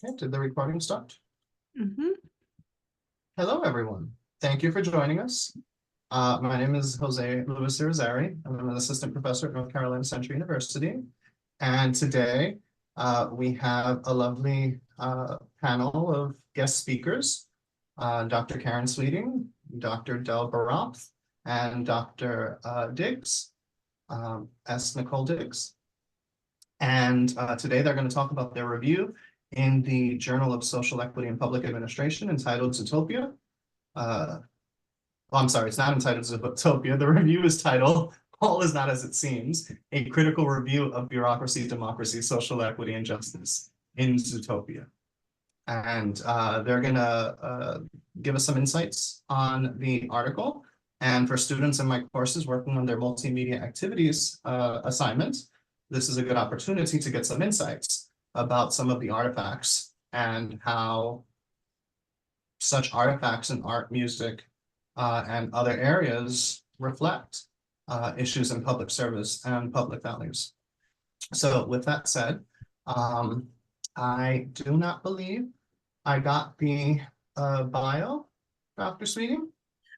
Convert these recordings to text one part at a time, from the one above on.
Okay, did the recording start? Mm-hmm. Hello, everyone. Thank you for joining us. My name is Jose Luis Irizarry. I'm an assistant professor at North Carolina Central University. And today we have a lovely panel of guest speakers, Dr. Karen Sweeting, Dr. Del Bharath, and Dr. Diggs, S. Nicole Diggs. And today they're going to talk about their review in the Journal of Social Equity and Public Administration entitled Zootopia. Well, I'm sorry, it's not entitled Zootopia. The review is titled All Is Not As It Seems, a critical review of bureaucracy, democracy, social equity, and justice in Zootopia. And they're going to give us some insights on the article. And for students in my courses working on their multimedia activities assignment, this is a good opportunity to get some insights about some of the artifacts and how such artifacts in art, music, and other areas reflect issues in public service and public values. So with that said, I do not believe I got the bio, Dr. Sweeting.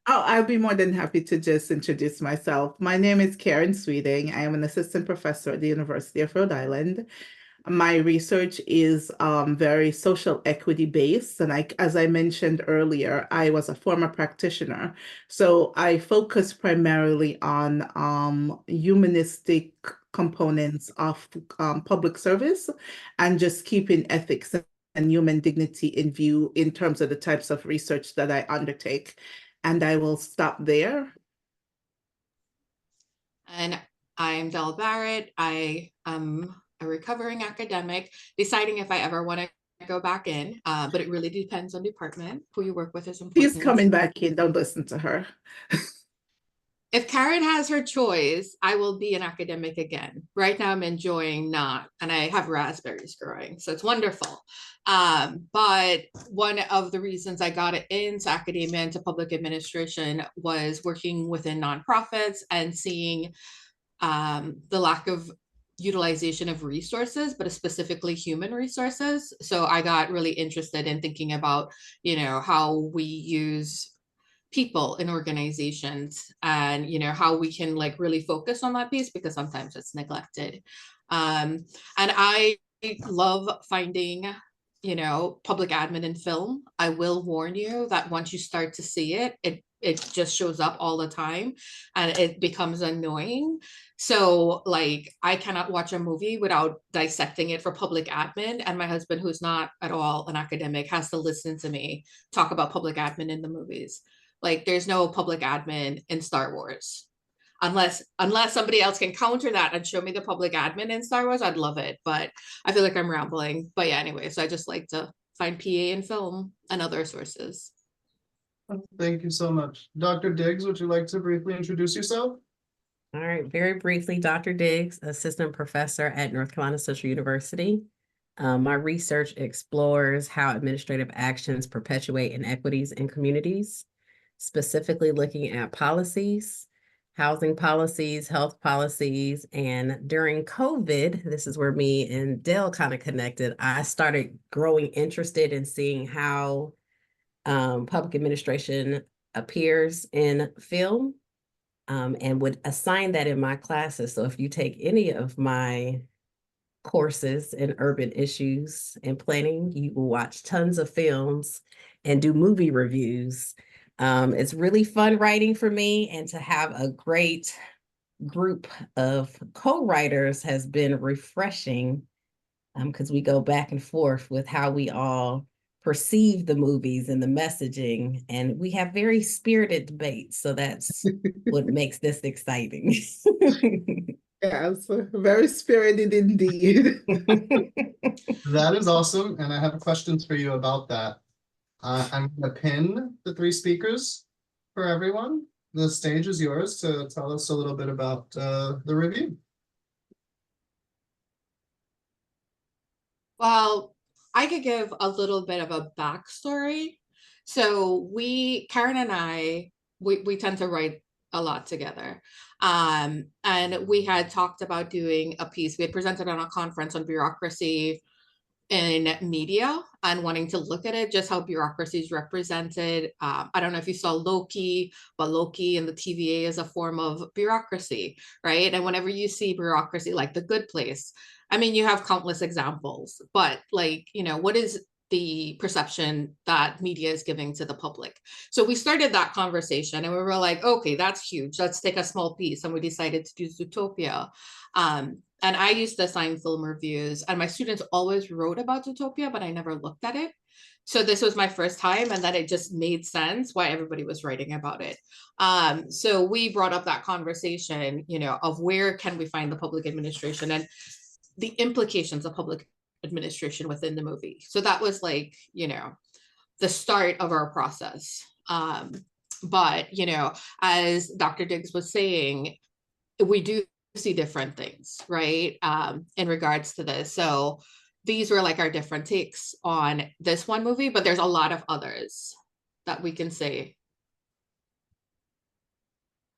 Oh, I'll be more than happy to just introduce myself. My name is Karen Sweeting. I am an assistant professor at the University of Rhode Island. My research is very social equity based. And as I mentioned earlier, I was a former practitioner. So I focus primarily on humanistic components of public service and just keeping ethics and human dignity in view in terms of the types of research that I undertake. And I will stop there. And I'm Del Barrett. I am a recovering academic, deciding if I ever want to go back in, but it really depends on department. Who you work with is important. She's coming back in, don't listen to her. If Karen has her choice, I will be an academic again. Right now I'm enjoying not, and I have raspberries growing, so it's wonderful. But one of the reasons I got into academia, into public administration, was working within nonprofits and seeing the lack of utilization of resources, but specifically human resources. So I got really interested in thinking about, how we use people in organizations and, how we can really focus on that piece, because sometimes it's neglected. And I love finding, public admin in film. I will warn you that once you start to see it, it just shows up all the time and it becomes annoying. So I cannot watch a movie without dissecting it for public admin. And my husband, who's not at all an academic, has to listen to me talk about public admin in the movies. There's no public admin in Star Wars. Unless somebody else can counter that and show me the public admin in Star Wars, I'd love it. But I feel like I'm rambling. But yeah, anyway, so I just like to find PA in film and other sources. Thank you so much. Dr. Diggs, would you like to briefly introduce yourself? All right, very briefly, Dr. Diggs, assistant professor at North Carolina Central University. My research explores how administrative actions perpetuate inequities in communities, specifically looking at policies, housing policies, health policies. And during COVID, this is where me and Dell kind of connected. I started growing interested in seeing how public administration appears in film, and would assign that in my classes. So if you take any of my courses in urban issues and planning, you will watch tons of films and do movie reviews. It's really fun writing for me, and to have a great group of co-writers has been refreshing, because we go back and forth with how we all perceive the movies and the messaging, and we have very spirited debates. So that's what makes this exciting. Yes, very spirited indeed. That is awesome, and I have questions for you about that. I'm going to pin the three speakers for everyone. The stage is yours to tell us a little bit about the review. Well, I could give a little bit of a backstory. So Karen and I, we tend to write a lot together. And we had talked about doing a piece. We had presented on a conference on bureaucracy in media and wanting to look at it, just how bureaucracy is represented. I don't know if you saw Loki, but Loki and the TVA is a form of bureaucracy, right? And whenever you see bureaucracy, like The Good Place, I mean, you have countless examples, but like, you know, what is the perception that media is giving to the public? So we started that conversation and we were like, okay, that's huge. Let's take a small piece. And we decided to do Zootopia. And I used to assign film reviews, and my students always wrote about Zootopia, but I never looked at it. So this was my first time, and then it just made sense why everybody was writing about it. So we brought up that conversation, you know, of where can we find the public administration and the implications of public administration within the movie. So that was like, you know, the start of our process. But, you know, as Dr. Diggs was saying, we do see different things, right? In regards to this. So these were like our different takes on this one movie, but there's a lot of others that we can say.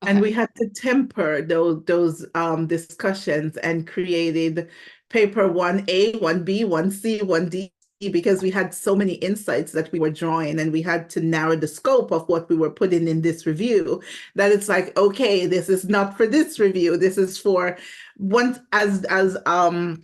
And we had to temper those discussions and created paper 1A, 1B, 1C, 1D, because we had so many insights that we were drawing, and we had to narrow the scope of what we were putting in this review, that it's like, okay, this is not for this review. This is for once, as Dr.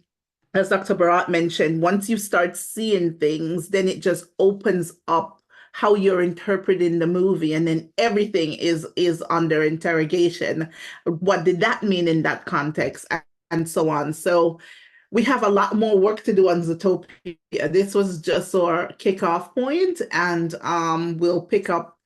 Bharath mentioned, once you start seeing things, then it just opens up how you're interpreting the movie, and then everything is under interrogation. What did that mean in that context, and so on. So we have a lot more work to do on Zootopia. This was just our kickoff point, and we'll pick up.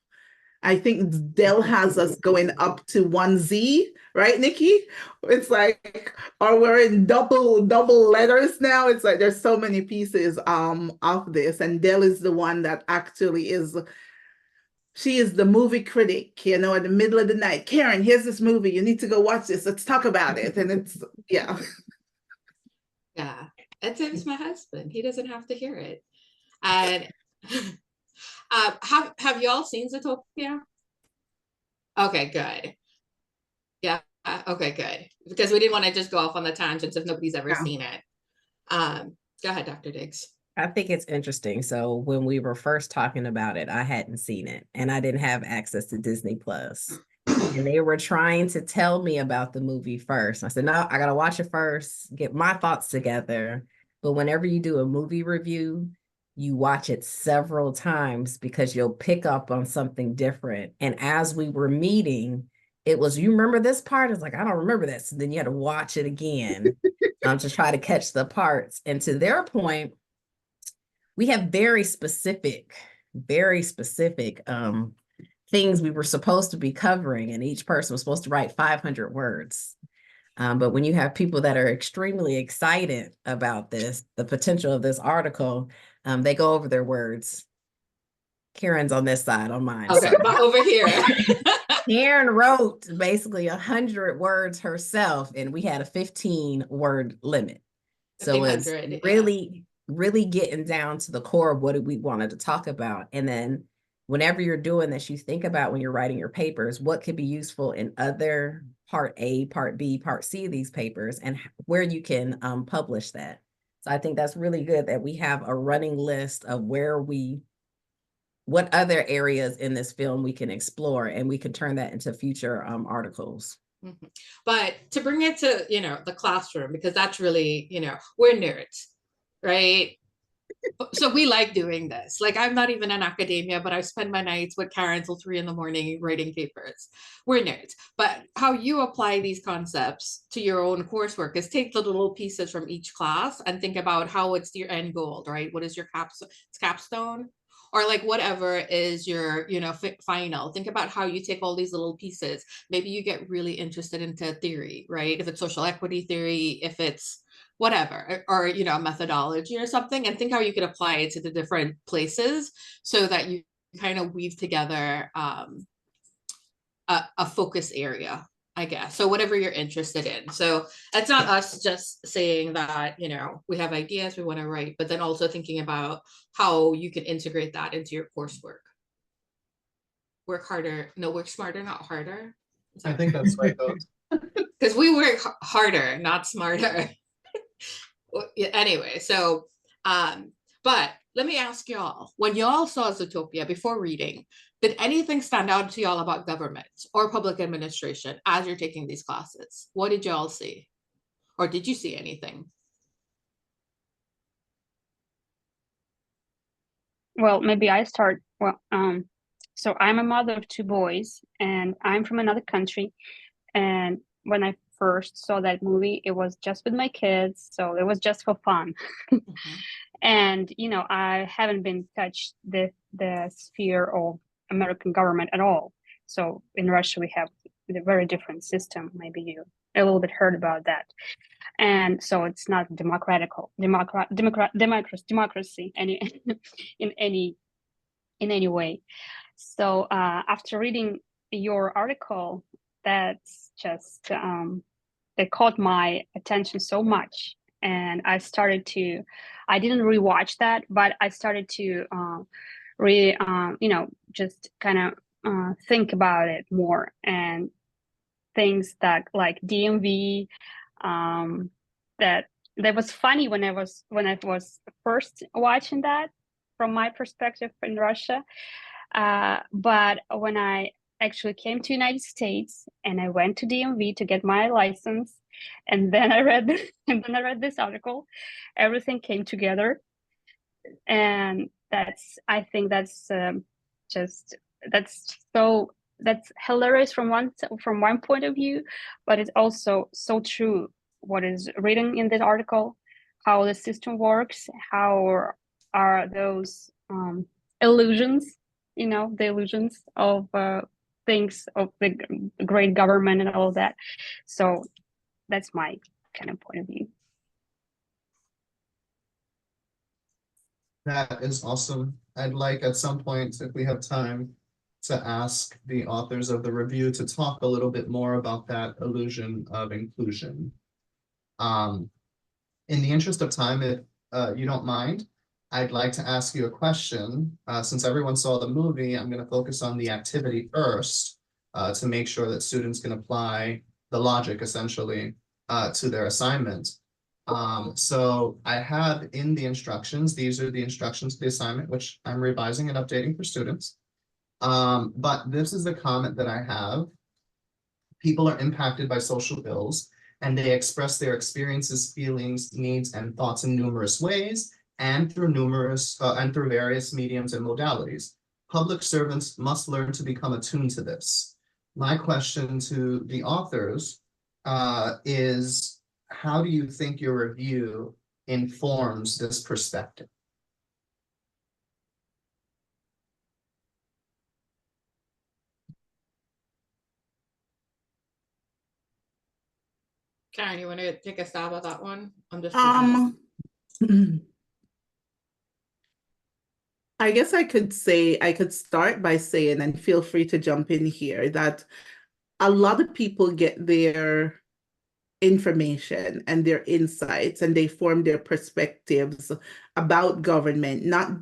I think Dell has us going up to 1Z, right, Nikki? It's like, or we're in double letters now. It's like there's so many pieces of this, and Dell is the one that actually is. She is the movie critic, you know, in the middle of the night. Karen, here's this movie. You need to go watch this. Let's talk about it. And it's, yeah. Yeah, it's my husband. He doesn't have to hear it. And have y'all seen Zootopia? Okay, good. Yeah, okay, good. Because we didn't want to just go off on the tangents if nobody's ever seen it. Go ahead, Dr. Diggs. I think it's interesting. So when we were first talking about it, I hadn't seen it and I didn't have access to Disney Plus. And they were trying to tell me about the movie first. I said, no, I got to watch it first, get my thoughts together. But whenever you do a movie review, you watch it several times because you'll pick up on something different. And as we were meeting, it was, you remember this part? It's like, I don't remember this. And then you had to watch it again to try to catch the parts. And to their point, we have very specific things we were supposed to be covering, and each person was supposed to write 500 words. But when you have people that are extremely excited about this, the potential of this article, they go over their words. Karen's on this side, on mine. Okay, but over here. Karen wrote basically 100 words herself, and we had a 15-word limit. So it's really getting down to the core of what we wanted to talk about. And then whenever you're doing this, you think about when you're writing your papers, what could be useful in other part A, part B, part C of these papers, and where you can publish that. So I think that's really good that we have a running list of what other areas in this film we can explore, and we can turn that into future articles. Mm-hmm. But to bring it to, you know, the classroom, because that's really, you know, we're nerds, right? So we like doing this. Like, I'm not even in academia, but I spend my nights with Karen till 3 a.m. writing papers. We're nerds. But how you apply these concepts to your own coursework is take the little pieces from each class and think about how it's your end goal, right? What is your capstone? Or like whatever is your, you know, final. Think about how you take all these little pieces. Maybe you get really interested into theory, right? If it's social equity theory, if it's whatever, or, you know, methodology or something, and think how you could apply it to the different places so that you kind of weave together a focus area, I guess. So whatever you're interested in. So it's not us just saying that, you know, we have ideas we want to write, but then also thinking about how you can integrate that into your coursework. Work harder, no, work smarter, not harder. I think that's right, though. Because we work harder, not smarter. Anyway, so But let me ask y'all, when y'all saw Zootopia before reading, did anything stand out to y'all about government or public administration as you're taking these classes? What did y'all see? Or did you see anything? Well, maybe I start. Well, so I'm a mother of two boys, and I'm from another country. And when I first saw that movie, it was just with my kids, so it was just for fun. And I haven't been touched the sphere of American government at all. So in Russia, we have a very different system. Maybe you a little bit heard about that. And so it's not democracy in any way. So after reading your article, that's just that caught my attention so much, and I didn't rewatch that, but I started to just kind of think about it more, and things that like DMV, that was funny when I was first watching that from my perspective in Russia. But when I actually came to United States and I went to DMV to get my license, and then I read this article, everything came together, and I think that's hilarious from one point of view, but it's also so true what is written in this article, how the system works, how are those illusions, the illusions of things of the great government and all of that. So that's my kind of point of view. That is awesome. I'd like at some point, if we have time, to ask the authors of the review to talk a little bit more about that illusion of inclusion. In the interest of time, if you don't mind, I'd like to ask you a question. Since everyone saw the movie, I'm going to focus on the activity first to make sure that students can apply the logic essentially to their assignment. So I have in the instructions, these are the instructions to the assignment, which I'm revising and updating for students. But this is the comment that I have. People are impacted by social ills, and they express their experiences, feelings, needs, and thoughts in numerous ways, and through various mediums and modalities. Public servants must learn to become attuned to this. My question to the authors is, how do you think your review informs this perspective? Karen, you want to take a stab at that one? I'm just I guess I could start by saying, and feel free to jump in here, that a lot of people get their information and their insights and they form their perspectives about government, not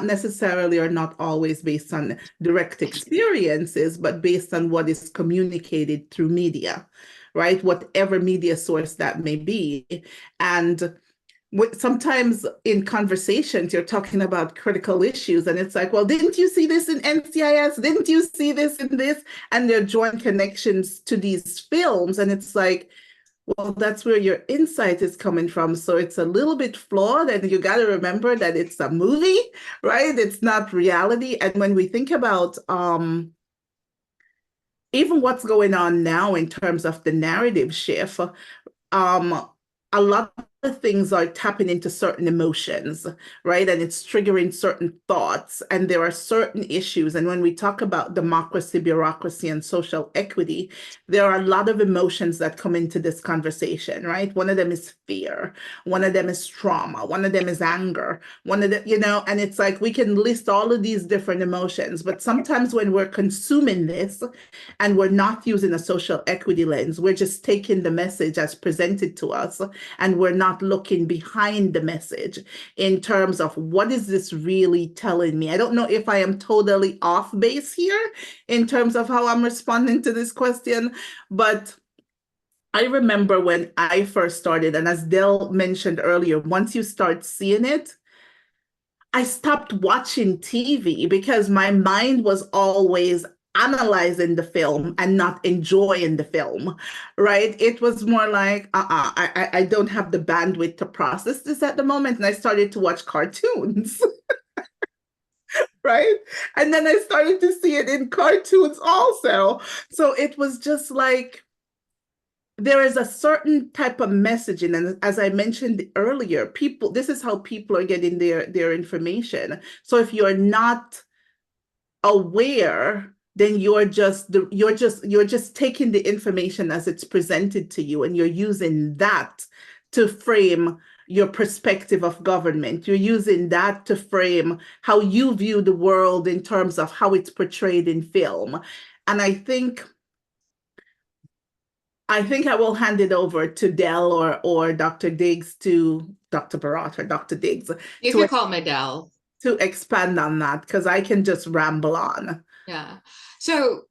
necessarily or not always based on direct experiences, but based on what is communicated through media, right? Whatever media source that may be. And sometimes in conversations, you're talking about critical issues, and it's like, well, didn't you see this in NCIS? Didn't you see this in this? And they're drawing connections to these films, and it's like, well, that's where your insight is coming from. So it's a little bit flawed, and you got to remember that it's a movie, right? It's not reality. And when we think about even what's going on now in terms of the narrative shift, a lot of things are tapping into certain emotions, right? And it's triggering certain thoughts, and there are certain issues. And when we talk about democracy, bureaucracy, and social equity, there are a lot of emotions that come into this conversation, right? One of them is fear. One of them is trauma. One of them is anger. One of the, and it's like we can list all of these different emotions, but sometimes when we're consuming this and we're not using a social equity lens, we're just taking the message as presented to us, and we're not looking behind the message in terms of what is this really telling me. I don't know if I am totally off base here in terms of how I'm responding to this question, but I remember when I first started, and as Dell mentioned earlier, once you start seeing it, I stopped watching TV because my mind was always analyzing the film and not enjoying the film, right? It was more like, I don't have the bandwidth to process this at the moment. And I started to watch cartoons, right? And then I started to see it in cartoons also. So it was just like, there is a certain type of messaging, and as I mentioned earlier, people, this is how people are getting their information. So if you're not aware, then you're just taking the information as it's presented to you, and you're using that to frame your perspective of government. You're using that to frame how you view the world in terms of how it's portrayed in film. And I think I will hand it over to Dell or Dr. Diggs, to Dr. Bharath or Dr. Diggs You can call me Del. to expand on that, because I can just ramble on. Yeah. So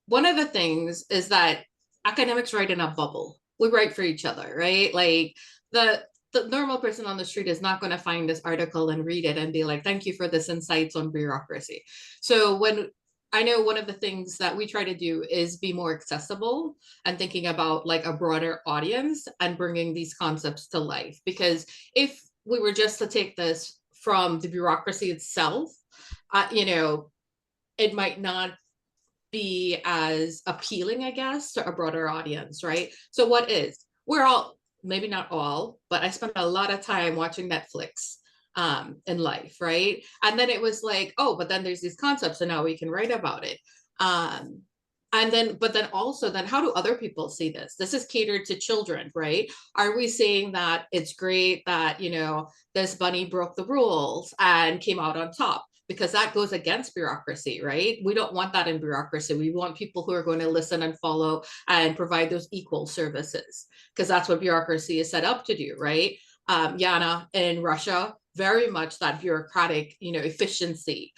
one of the things is that academics write in a bubble. We write for each other, right? Like the normal person on the street is not going to find this article and read it and be like, thank you for this insights on bureaucracy. So when I know one of the things that we try to do is be more accessible and thinking about like a broader audience and bringing these concepts to life. Because if we were just to take this from the bureaucracy itself, it might not be as appealing, I guess, to a broader audience, right? So we're all, maybe not all, but I spent a lot of time watching Netflix in life, right? And then it was like, oh, but then there's these concepts and now we can write about it. But then also, how do other people see this? This is catered to children, right? Are we saying that it's great that, this bunny broke the rules and came out on top? Because that goes against bureaucracy, right? We don't want that in bureaucracy. We want people who are going to listen and follow and provide those equal services, because that's what bureaucracy is set up to do, right? Yana, in Russia, very much that bureaucratic, efficiency.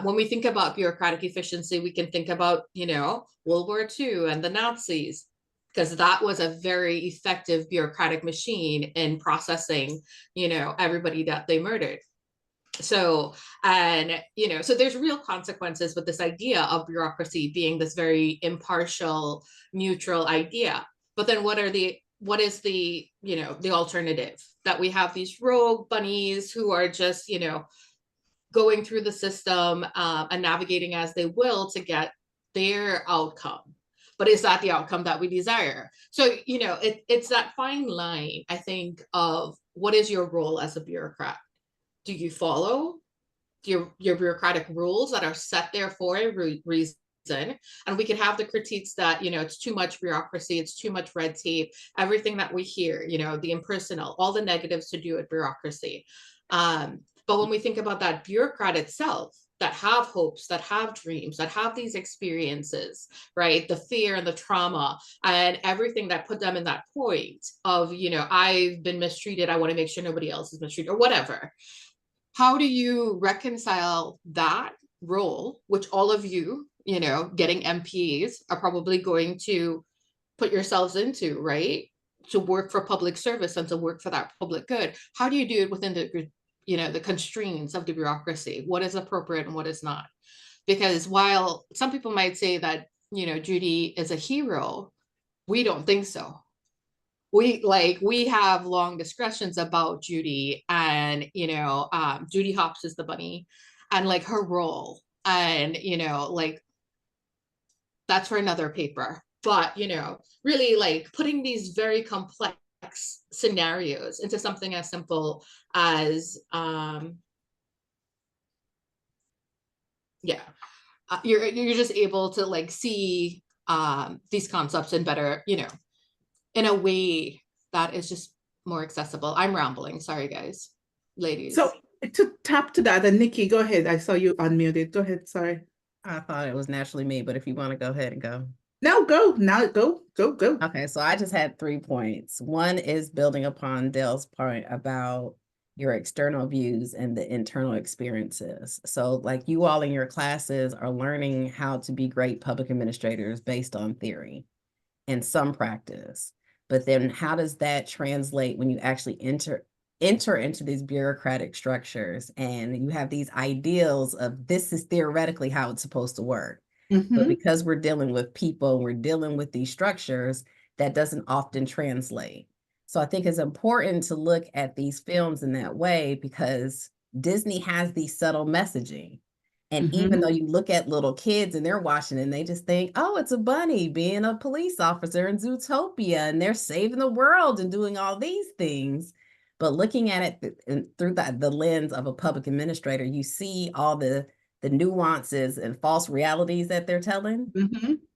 When we think about bureaucratic efficiency, we can think about, World War II and the Nazis, because that was a very effective bureaucratic machine in processing, everybody that they murdered. So there's real consequences with this idea of bureaucracy being this very impartial, neutral idea. But then what is the alternative? That we have these rogue bunnies who are just, going through the system and navigating as they will to get their outcome. But is that the outcome that we desire? So, it's that fine line, I think, of what is your role as a bureaucrat? Do you follow your bureaucratic rules that are set there for a reason? And we can have the critiques that, it's too much bureaucracy, it's too much red tape, everything that we hear, the impersonal, all the negatives to do with bureaucracy. But when we think about that bureaucrat itself, that have hopes, that have dreams, that have these experiences, right? The fear and the trauma and everything that put them in that point of, I've been mistreated, I want to make sure nobody else is mistreated, or whatever. How do you reconcile that role, which all of you, getting MPs are probably going to put yourselves into, right? To work for public service and to work for that public good. How do you do it within the constraints of the bureaucracy? What is appropriate and what is not? Because while some people might say that, Judy is a hero, we don't think so. We have long discussions about Judy, and Judy Hopps is the bunny, and like her role, and that's for another paper. But really like putting these very complex scenarios into something as simple as you're just able to like see these concepts in better, in a way that is just more accessible. I'm rambling. Sorry, guys, ladies. So to tap to that, and Nikki, go ahead. I saw you unmuted. Go ahead. Sorry. I thought it was naturally me, but if you want to go ahead and go. No, go. Now go. Okay, so I just had 3 points. One is building upon Dell's point about your external views and the internal experiences. So like you all in your classes are learning how to be great public administrators based on theory. in some practice. But then how does that translate when you actually enter into these bureaucratic structures and you have these ideals of this is theoretically how it's supposed to work. But because we're dealing with people, we're dealing with these structures, that doesn't often translate. So I think it's important to look at these films in that way because Disney has these subtle messaging. And even though you look at little kids and they're watching and they just think, oh, it's a bunny being a police officer in Zootopia and they're saving the world and doing all these things. But looking at it through the lens of a public administrator, you see all the nuances and false realities that they're telling.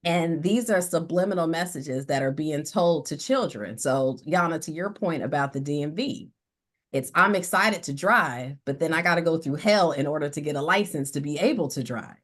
And these are subliminal messages that are being told to children. So Yana, to your point about the DMV, I'm excited to drive, but then I got to go through hell in order to get a license to be able to drive.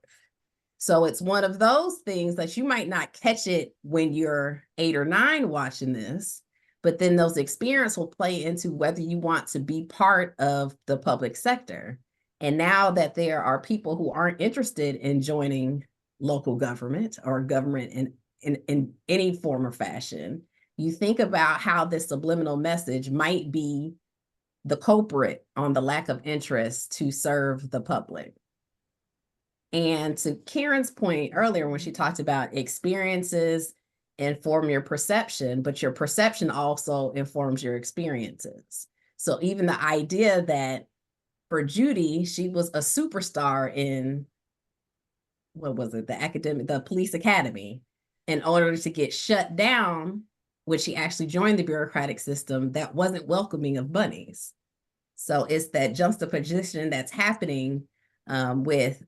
So it's one of those things that you might not catch it when you're 8 or 9 watching this, but then those experiences will play into whether you want to be part of the public sector. And now that there are people who aren't interested in joining local government or government in any form or fashion, you think about how this subliminal message might be the culprit on the lack of interest to serve the public. And to Karen's point earlier, when she talked about experiences inform your perception, but your perception also informs your experiences. So even the idea that for Judy, she was a superstar in, what was it, the police academy, in order to get shut down, when she actually joined the bureaucratic system that wasn't welcoming of bunnies. So it's that juxtaposition that's happening with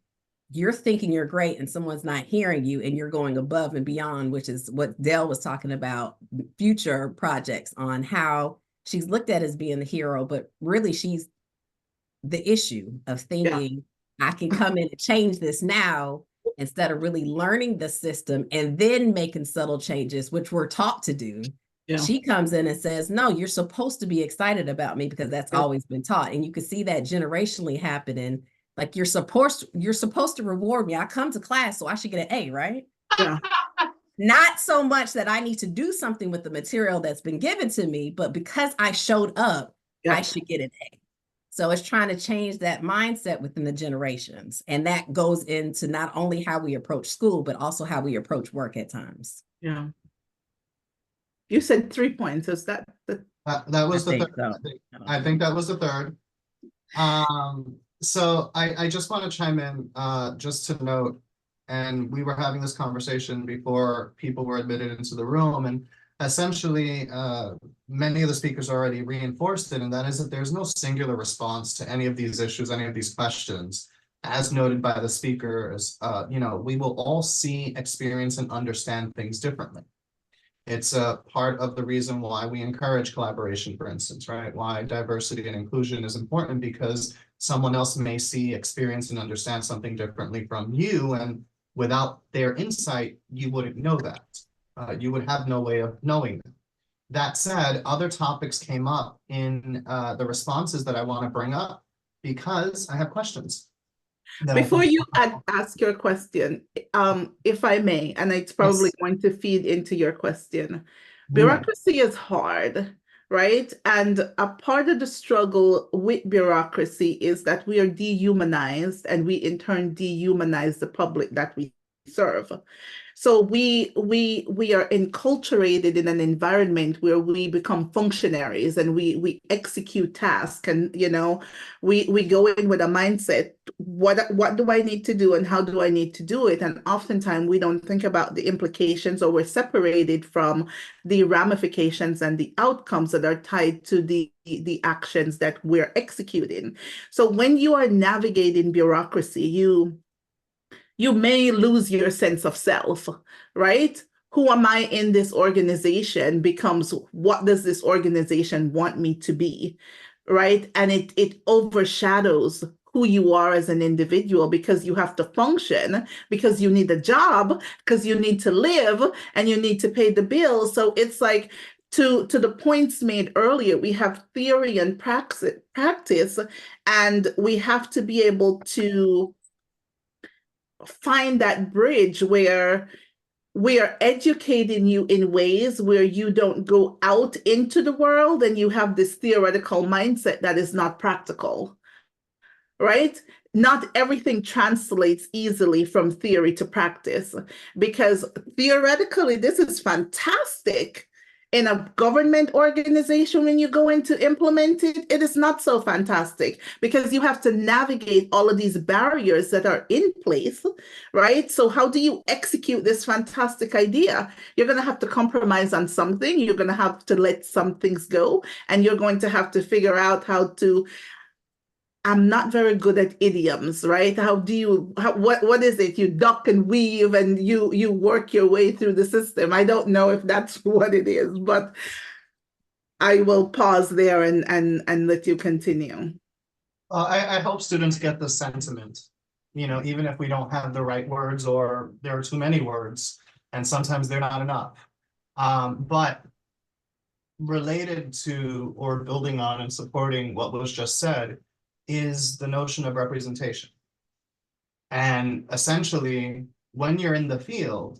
you're thinking you're great and someone's not hearing you and you're going above and beyond, which is what Dell was talking about, future projects on how she's looked at as being the hero, but really she's the issue of thinking, I can come in and change this now instead of really learning the system and then making subtle changes, which we're taught to do. She comes in and says, no, you're supposed to be excited about me because that's always been taught. And you can see that generationally happening. Like you're supposed to reward me. I come to class, so I should get an A, right? Not so much that I need to do something with the material that's been given to me, but because I showed up, I should get an A. So it's trying to change that mindset within the generations. And that goes into not only how we approach school, but also how we approach work at times. You said 3 points. Is that the that was the third? So. I think that was the third. So I just want to chime in just to note, and we were having this conversation before people were admitted into the room, and essentially many of the speakers already reinforced it, and that is that there's no singular response to any of these issues, any of these questions. As noted by the speakers, we will all see, experience, and understand things differently. It's a part of the reason why we encourage collaboration, for instance, right? Why diversity and inclusion is important, because someone else may see, experience, and understand something differently from you, and without their insight, you wouldn't know that. You would have no way of knowing that. That said, other topics came up in the responses that I want to bring up because I have questions. Before you ask your question, if I may, and it's probably going to feed into your question, bureaucracy is hard, right? And a part of the struggle with bureaucracy is that we are dehumanized, and we in turn dehumanize the public that we serve. So we are enculturated in an environment where we become functionaries and we execute tasks, and we go in with a mindset, what do I need to do and how do I need to do it? And oftentimes we don't think about the implications, or we're separated from the ramifications and the outcomes that are tied to the actions that we're executing. So when you are navigating bureaucracy, you may lose your sense of self, right? Who am I in this organization becomes, what does this organization want me to be, right? And it overshadows who you are as an individual, because you have to function, because you need a job, because you need to live, and you need to pay the bills. So it's like, to the points made earlier, we have theory and practice, and we have to be able to find that bridge where we are educating you in ways where you don't go out into the world and you have this theoretical mindset that is not practical, right? Not everything translates easily from theory to practice, because theoretically, this is fantastic. In a government organization, when you go in to implement it, it is not so fantastic because you have to navigate all of these barriers that are in place, right? So how do you execute this fantastic idea? You're going to have to compromise on something. You're going to have to let some things go, and you're going to have to figure out how to. I'm not very good at idioms, right? What is it? You duck and weave and you work your way through the system. I don't know if that's what it is, but I will pause there and let you continue. I hope students get the sentiment, even if we don't have the right words or there are too many words, and sometimes they're not enough. But related to or building on and supporting what was just said is the notion of representation. And essentially, when you're in the field,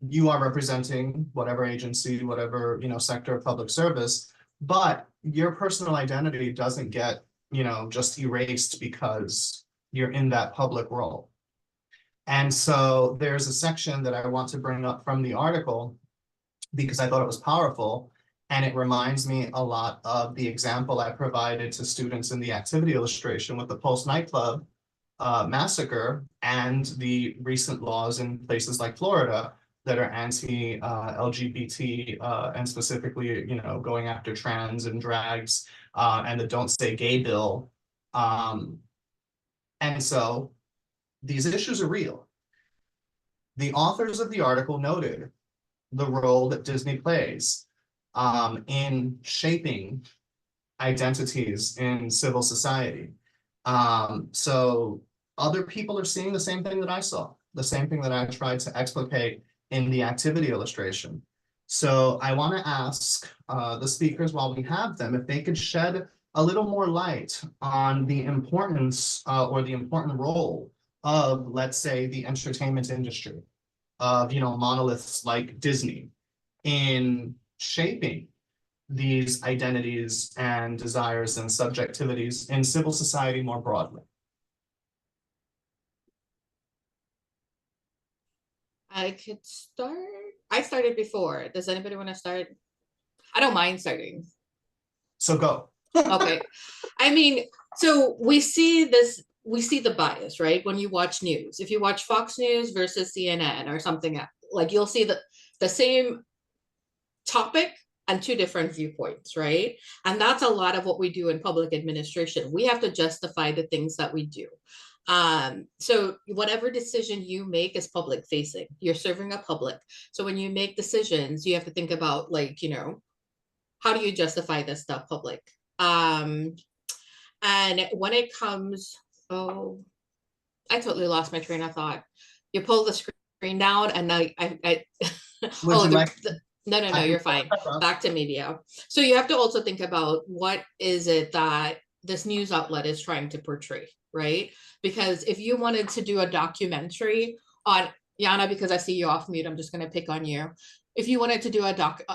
you are representing whatever agency, whatever, sector of public service, but your personal identity doesn't get, just erased because you're in that public role. And so there's a section that I want to bring up from the article because I thought it was powerful. And it reminds me a lot of the example I provided to students in the activity illustration with the Pulse nightclub massacre and the recent laws in places like Florida that are anti-LGBT and specifically, going after trans and drags and the Don't Say Gay bill. And so these issues are real. The authors of the article noted the role that Disney plays in shaping identities in civil society. So other people are seeing the same thing that I saw, the same thing that I tried to explicate in the activity illustration. So I want to ask the speakers, while we have them, if they could shed a little more light on the importance or the important role of, let's say, the entertainment industry, of monoliths like Disney in shaping these identities and desires and subjectivities in civil society more broadly. I could start. I started before. Does anybody want to start? I don't mind starting. So go. Okay. I mean, so we see the bias, right? When you watch news, if you watch Fox News versus CNN or something like, you'll see the same topic and two different viewpoints, right? And that's a lot of what we do in public administration. We have to justify the things that we do. So whatever decision you make is public facing. You're serving a public. So when you make decisions, you have to think about, like, how do you justify this stuff public? And when it comes, I totally lost my train of thought. You pull the screen down and No, you're fine. Back to media. So you have to also think about what is it that this news outlet is trying to portray, right? Because if you wanted to do a documentary on, Yana, because I see you off mute, I'm just going to pick on you. If you wanted to do a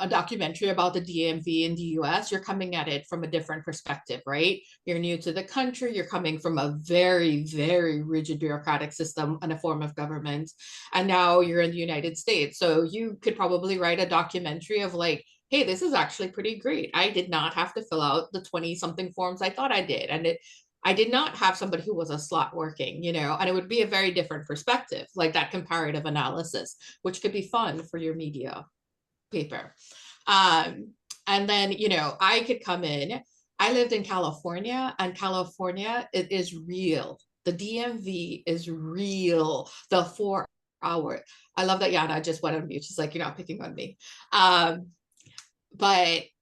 documentary about the DMV in the US, you're coming at it from a different perspective, right? You're new to the country. You're coming from a very, very rigid bureaucratic system and a form of government. And now you're in the United States. So you could probably write a documentary of, like, hey, this is actually pretty great. I did not have to fill out the 20-something forms I thought I did. And I did not have somebody who was a slot working, and it would be a very different perspective, like that comparative analysis, which could be fun for your media paper. And then, I could come in. I lived in California, and California, it is real. The DMV is real. The 4 hour. I love that Yana just went on mute. She's like, you're not picking on me. But,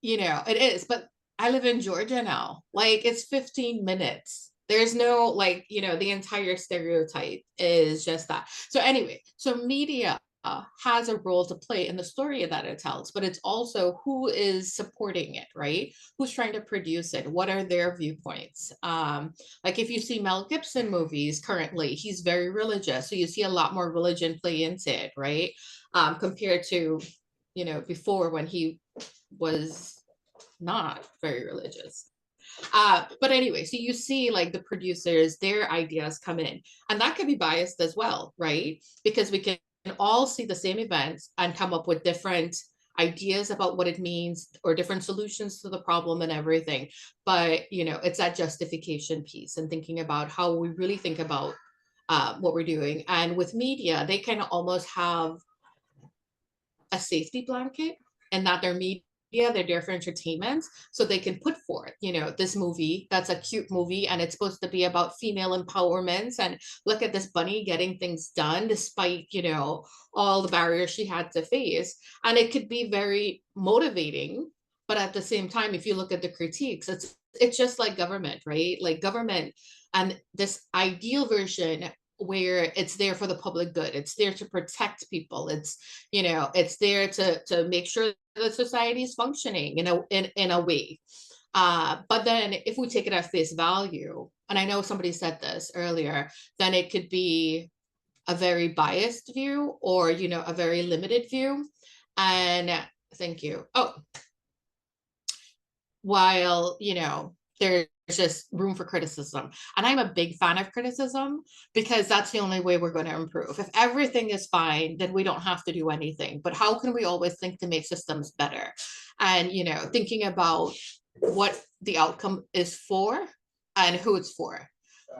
it is. But I live in Georgia now. Like, it's 15 minutes. There's no, the entire stereotype is just that. So anyway, so media has a role to play in the story that it tells, but it's also who is supporting it, right? Who's trying to produce it? What are their viewpoints? Like if you see Mel Gibson movies currently, he's very religious. So you see a lot more religion play into it, right? compared to, before when he was not very religious. But anyway, so you see like the producers, their ideas come in, and that can be biased as well, right? Because we can all see the same events and come up with different ideas about what it means or different solutions to the problem and everything. But, it's that justification piece and thinking about how we really think about what we're doing. And with media, they kind of almost have a safety blanket, and that their media, they're there for entertainment, so they can put forth, this movie that's a cute movie and it's supposed to be about female empowerment, and look at this bunny getting things done despite, all the barriers she had to face. And it could be very motivating, but at the same time, if you look at the critiques, it's just like government, right? Like government and this ideal version where it's there for the public good, it's there to protect people, it's it's there to make sure that society is functioning in a way, but then if we take it at face value, and I know somebody said this earlier, then it could be a very biased view or a very limited view. And thank you. Oh, while there's just room for criticism. And I'm a big fan of criticism because that's the only way we're going to improve. If everything is fine, then we don't have to do anything. But how can we always think to make systems better? And, thinking about what the outcome is for and who it's for.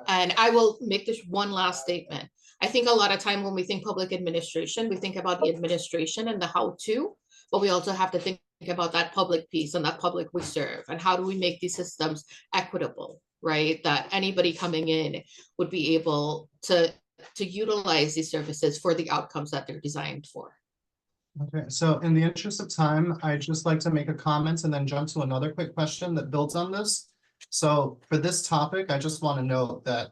And I will make this one last statement. I think a lot of time when we think public administration, we think about the administration and the how-to, but we also have to think about that public piece and that public we serve, and how do we make these systems equitable, right? That anybody coming in would be able to utilize these services for the outcomes that they're designed for. Okay, so in the interest of time, I'd just like to make a comment and then jump to another quick question that builds on this. So for this topic, I just want to note that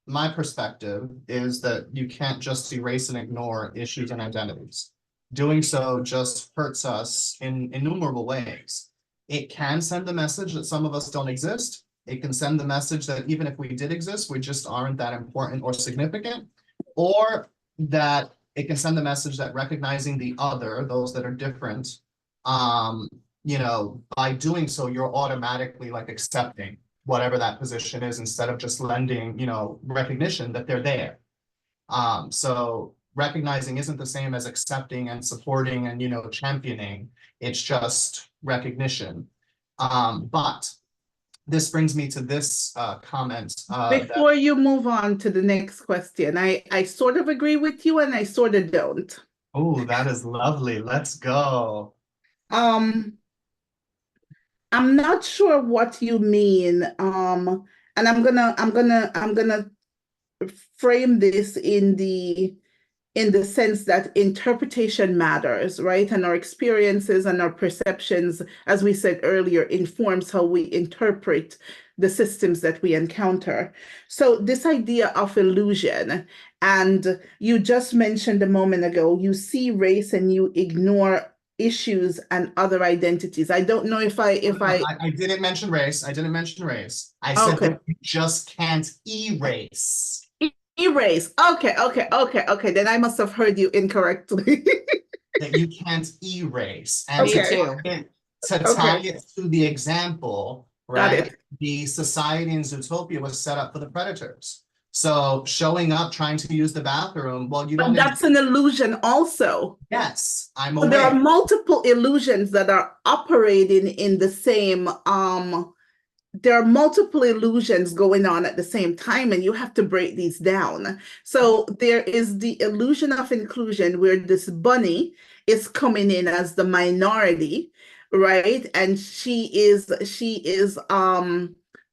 my perspective is that you can't just erase and ignore issues and identities. Doing so just hurts us in innumerable ways. It can send the message that some of us don't exist. It can send the message that even if we did exist, we just aren't that important or significant, or that it can send the message that recognizing the other, those that are different, by doing so, you're automatically like accepting whatever that position is instead of just lending, recognition that they're there. So recognizing isn't the same as accepting and supporting and, championing. It's just recognition. But this brings me to this comment. Before you move on to the next question, I sort of agree with you and I sort of don't. Oh, that is lovely. Let's go. I'm not sure what you mean. And I'm gonna frame this in the sense that interpretation matters, right? And our experiences and our perceptions, as we said earlier, informs how we interpret the systems that we encounter. So this idea of illusion, and you just mentioned a moment ago, you see race and you ignore issues and other identities. I don't know if I didn't mention race. I didn't mention race. I said Okay. that you just can't erase. Erase. Okay. Then I must have heard you incorrectly. That you can't erase. And Me Okay. too. to tie it to the example, Got right? it. The society in Zootopia was set up for the predators. So showing up, trying to use the bathroom, well, you But don't. that's an illusion also. Yes, I'm So there are aware. multiple illusions that are operating in the same, there are multiple illusions going on at the same time, and you have to break these down. So there is the illusion of inclusion where this bunny is coming in as the minority, right? And she is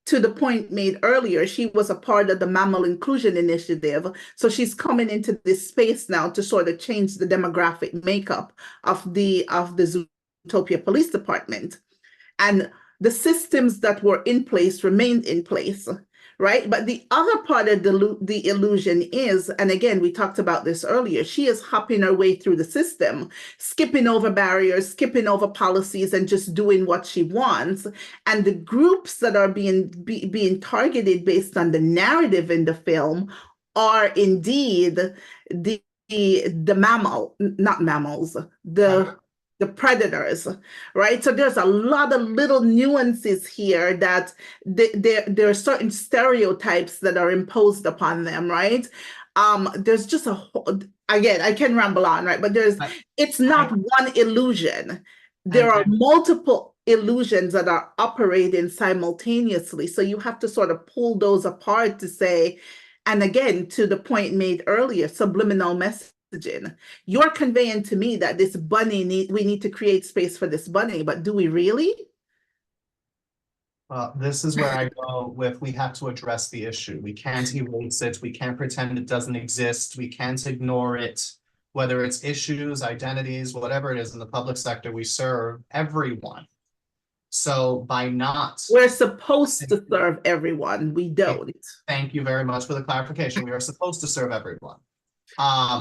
to the point made earlier, she was a part of the Mammal Inclusion Initiative. So she's coming into this space now to sort of change the demographic makeup of the Zootopia Police Department. And the systems that were in place remained in place, right? But the other part of the illusion is, and again, we talked about this earlier, she is hopping her way through the system, skipping over barriers, skipping over policies, and just doing what she wants. And the groups that are being targeted based on the narrative in the film are indeed the the not mammals, the predators, right? So there's a lot of little nuances here that there are certain stereotypes that are imposed upon them, right? There's just again, I can ramble on, right? But it's not one illusion. There are multiple illusions that are operating simultaneously. So you have to sort of pull those apart to say, and again, to the point made earlier, subliminal messaging. You're conveying to me that this bunny we need to create space for this bunny, but do we really? This is where I go with, we have to address the issue. We can't erase it. We can't pretend it doesn't exist. We can't ignore it. Whether it's issues, identities, whatever it is in the public sector, we serve everyone. So by not... We're supposed to serve everyone. We don't. Thank you very much for the clarification. We are supposed to serve everyone.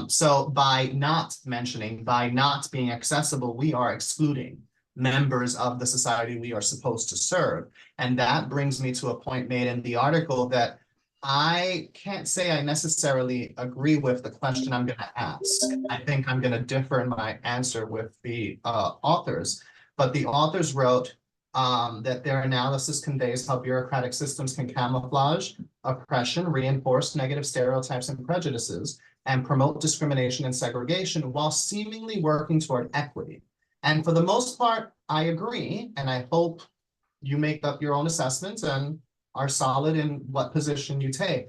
So by not mentioning, by not being accessible, we are excluding members of the society we are supposed to serve. And that brings me to a point made in the article that I can't say I necessarily agree with the question I'm going to ask. I think I'm going to differ in my answer with the authors. But the authors wrote that their analysis conveys how bureaucratic systems can camouflage oppression, reinforce negative stereotypes and prejudices, and promote discrimination and segregation while seemingly working toward equity. And for the most part, I agree, and I hope you make up your own assessments and are solid in what position you take.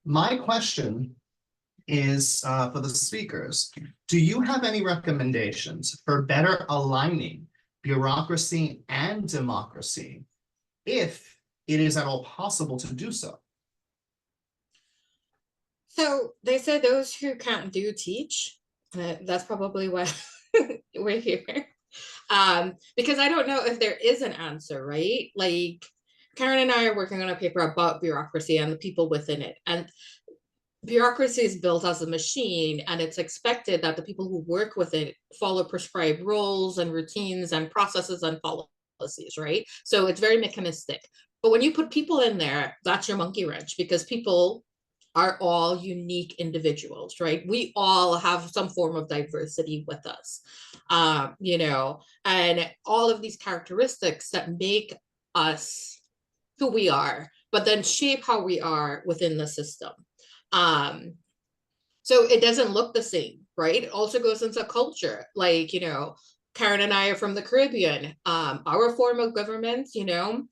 My question is for the speakers. Do you have any recommendations for better aligning bureaucracy and democracy, if it is at all possible to do so? So they say those who can't do teach. That's probably why we're here. Because I don't know if there is an answer, right? Like Karen and I are working on a paper about bureaucracy and the people within it. And bureaucracy is built as a machine, and it's expected that the people who work with it follow prescribed roles and routines and processes and policies, right? So it's very mechanistic. But when you put people in there, that's your monkey wrench, because people are all unique individuals, right? We all have some form of diversity with us, you know, and all of these characteristics that make us who we are, but then shape how we are within the system. So it doesn't look the same, right? It also goes into culture. Like, you know, Karen and I are from the Caribbean. Our form of government, you know,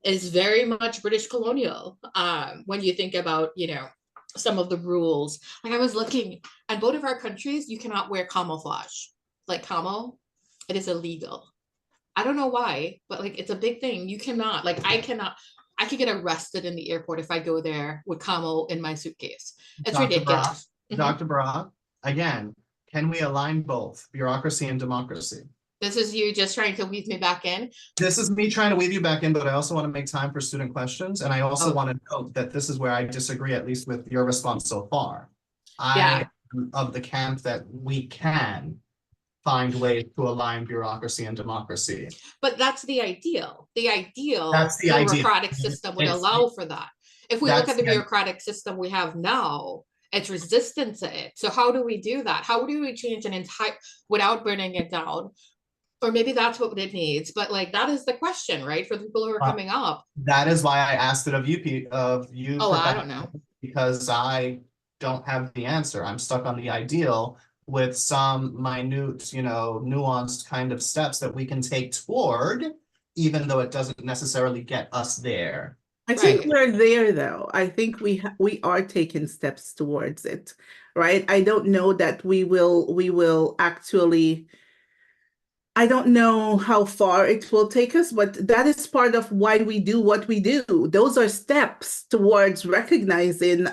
is very much British colonial. When you think about, you know, some of the rules. Like I was looking at both of our countries, you cannot wear camouflage. Like camo, it is illegal. I don't know why, but like it's a big thing. You cannot, like I could get arrested in the airport if I go there with camo in my suitcase. It's Dr. ridiculous. Bharath, Dr. Bharath, again, can we align both bureaucracy and democracy? This is you just trying to weave me back in. This is me trying to weave you back in, but I also want to make time for student questions. And I also want to note that this is where I disagree, at least with your response so far. I am of the camp that we can find ways to align bureaucracy and democracy. But that's the ideal. The ideal bureaucratic system would allow for that. If we look at the bureaucratic system we have now, it's resistant to it. So how do we do that? How do we change an entire, without burning it down? Or maybe that's what it needs, but like that is the question, right? For the people who are coming up. That is why I asked it of you. Oh, I don't know. Because I don't have the answer. I'm stuck on the ideal with some minute, you know, nuanced kind of steps that we can take toward, even though it doesn't necessarily get us there. I think we're there, though. I think we are taking steps towards it, right? I don't know that we will actually. I don't know how far it will take us, but that is part of why we do what we do. Those are steps towards recognizing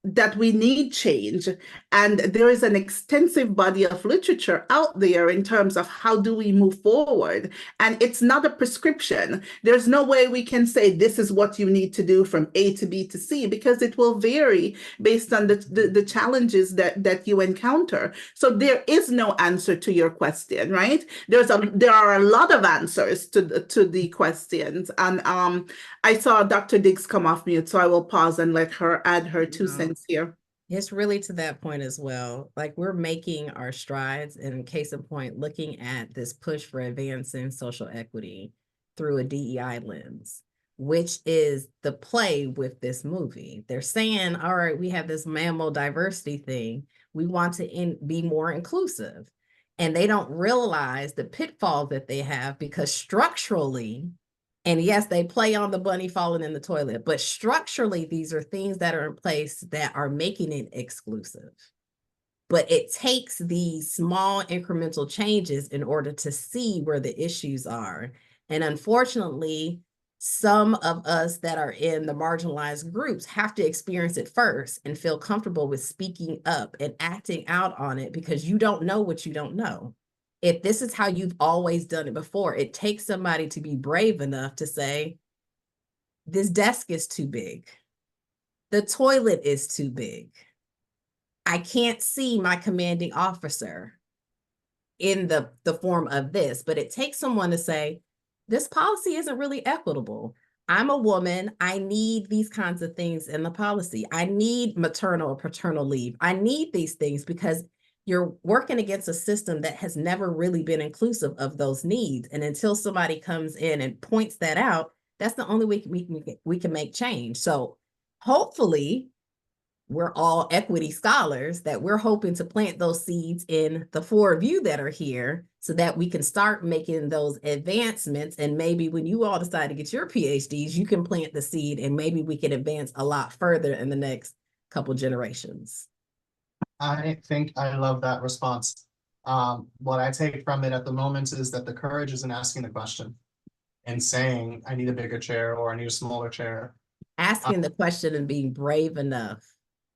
that we need change. And there is an extensive body of literature out there in terms of how do we move forward. And it's not a prescription. There's no way we can say this is what you need to do from A to B to C, because it will vary based on the challenges that you encounter. So there is no answer to your question, right? There are a lot of answers to the questions. And I saw Dr. Diggs come off mute, so I will pause and let her add her 2 cents here. It's really to that point as well. Like we're making our strides, and in case in point, looking at this push for advancing social equity through a DEI lens, which is the play with this movie. They're saying, all right, we have this mammal diversity thing. We want to be more inclusive. And they don't realize the pitfall that they have because structurally, and yes, they play on the bunny falling in the toilet, but structurally, these are things that are in place that are making it exclusive. But it takes these small incremental changes in order to see where the issues are. And unfortunately, some of us that are in the marginalized groups have to experience it first and feel comfortable with speaking up and acting out on it because you don't know what you don't know. If this is how you've always done it before, it takes somebody to be brave enough to say, this desk is too big. The toilet is too big. I can't see my commanding officer in the form of this, but it takes someone to say, this policy isn't really equitable. I'm a woman. I need these kinds of things in the policy. I need maternal or paternal leave. I need these things because you're working against a system that has never really been inclusive of those needs. And until somebody comes in and points that out, that's the only way we can make change. So hopefully we're all equity scholars that we're hoping to plant those seeds in the four of you that are here so that we can start making those advancements. And maybe when you all decide to get your PhDs, you can plant the seed and maybe we can advance a lot further in the next couple generations. I think I love that response. What I take from it at the moment is that the courage is in asking the question and saying, I need a bigger chair or I need a smaller chair. Asking the question and being brave enough.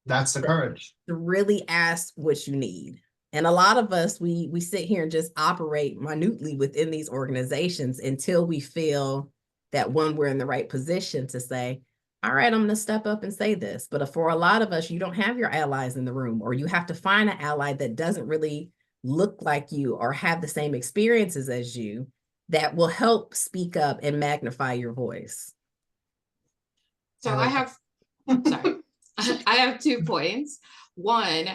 That's the courage. To really ask what you need. And a lot of us, we sit here and just operate minutely within these organizations until we feel that when we're in the right position to say, all right, I'm going to step up and say this. But for a lot of us, you don't have your allies in the room, or you have to find an ally that doesn't really look like you or have the same experiences as you that will help speak up and magnify your voice. So I have, sorry, I have 2 points. One,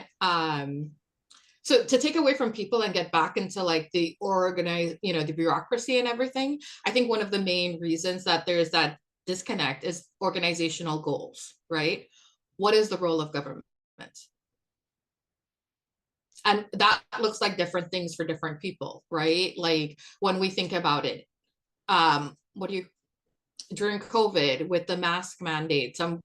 so to take away from people and get back into like the organized, the bureaucracy and everything, I think one of the main reasons that there's that disconnect is organizational goals, right? What is the role of government? And that looks like different things for different people, right? Like when we think about it, during COVID with the mask mandate, some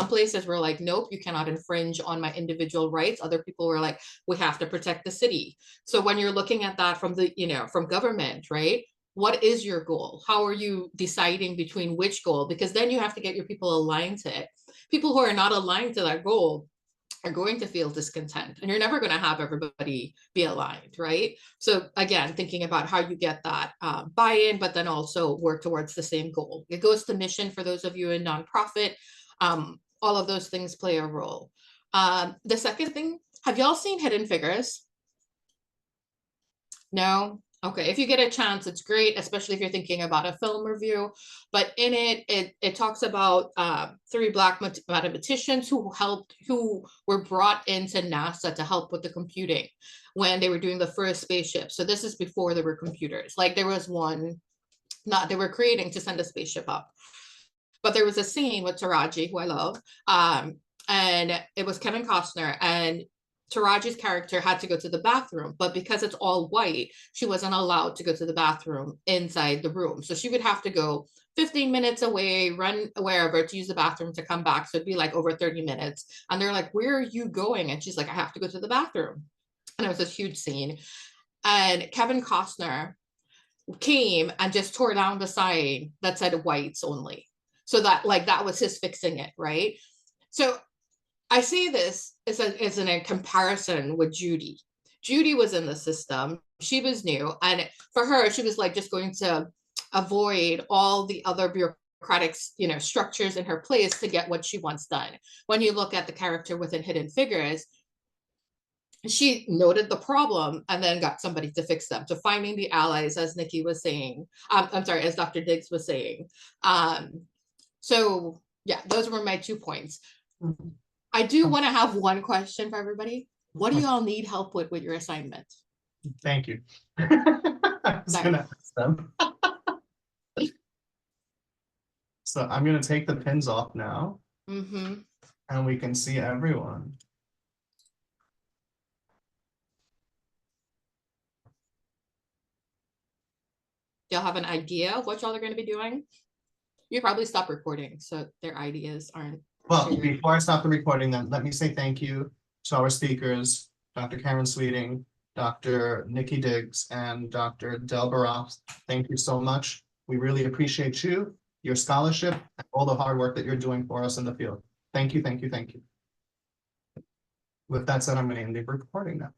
places were like, nope, you cannot infringe on my individual rights. Other people were like, we have to protect the city. So when you're looking at that from from government, right? What is your goal? How are you deciding between which goal? Because then you have to get your people aligned to it. People who are not aligned to that goal are going to feel discontent, and you're never going to have everybody be aligned, right? So again, thinking about how you get that buy-in, but then also work towards the same goal. It goes to mission for those of you in nonprofit. All of those things play a role. The second thing, have y'all seen Hidden Figures? No? Okay, if you get a chance, it's great, especially if you're thinking about a film review. But in it talks about 3 Black mathematicians who were brought into NASA to help with the computing when they were doing the first spaceship. So this is before there were computers. Like there was one, they were creating to send a spaceship up. But there was a scene with Taraji, who I love, and it was Kevin Costner, and Taraji's character had to go to the bathroom, but because it's all white, she wasn't allowed to go to the bathroom inside the room. So she would have to go 15 minutes away, run wherever to use the bathroom to come back. So it'd be like over 30 minutes. And they're like, where are you going? And she's like, I have to go to the bathroom. And it was this huge scene. And Kevin Costner came and just tore down the sign that said whites only. So that was his fixing it, right? So I say this as in a comparison with Judy. Judy was in the system. She was new. And for her, she was like just going to avoid all the other bureaucratic, structures in her place to get what she wants done. When you look at the character within Hidden Figures, she noted the problem and then got somebody to fix them. So finding the allies, as Nikki was saying, as Dr. Diggs was saying. So yeah, those were my 2 points. I do want to have one question for everybody. What do you all need help with your assignment? Thank you. I was Sorry. gonna ask them. So I'm gonna take the pins off now Mm-hmm. and we can see everyone. Do y'all have an idea of what y'all are going to be doing? You probably stop recording, so their ideas aren't. Well, shared. before I stop the recording, then let me say thank you to our speakers, Dr. Karen Sweeting, Dr. Nikki Diggs, and Dr. Del Bharath. Thank you so much. We really appreciate you, your scholarship, and all the hard work that you're doing for us in the field. Thank you, thank you, thank you. With that said, I'm going to end the recording now.